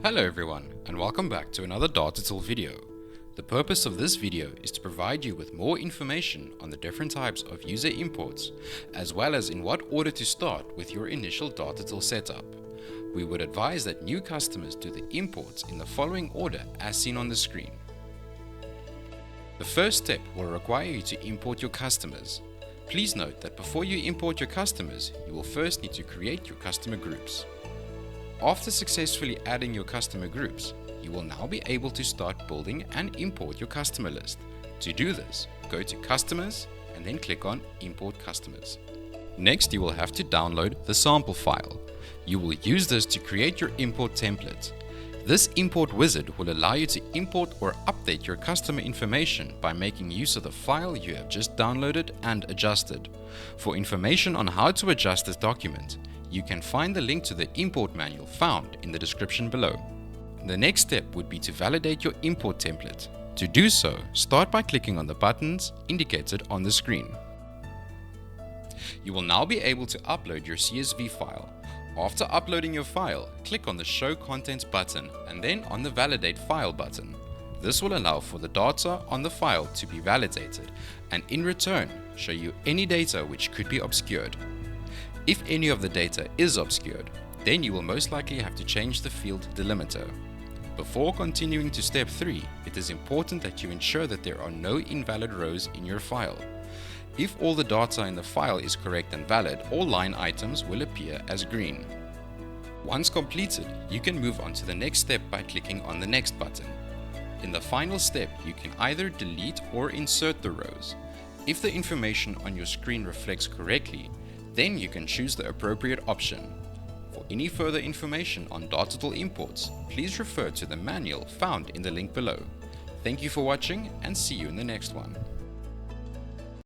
Hello everyone, and welcome back to another DataTill video. The purpose of this video is to provide you with more information on the different types of user imports, as well as in what order to start with your initial DataTill setup. We would advise that new customers do the imports in the following order as seen on the screen. The first step will require you to import your customers. Please note that before you import your customers, you will first need to create your customer groups. After successfully adding your customer groups, you will now be able to start building and import your customer list. To do this, go to Customers and then click on Import Customers. Next, you will have to download the sample file. You will use this to create your import template. This import wizard will allow you to import or update your customer information by making use of the file you have just downloaded and adjusted. For information on how to adjust this document, you can find the link to the import manual found in the description below. The next step would be to validate your import template. To do so, start by clicking on the buttons indicated on the screen. You will now be able to upload your CSV file. After uploading your file, click on the Show Contents button and then on the Validate File button. This will allow for the data on the file to be validated and in return show you any data which could be obscured. If any of the data is obscured, then you will most likely have to change the field delimiter. Before continuing to step 3, it is important that you ensure that there are no invalid rows in your file. If all the data in the file is correct and valid, all line items will appear as green. Once completed, you can move on to the next step by clicking on the Next button. In the final step, you can either delete or insert the rows. If the information on your screen reflects correctly, then you can choose the appropriate option. For any further information on DataTill imports, please refer to the manual found in the link below. Thank you for watching and see you in the next one.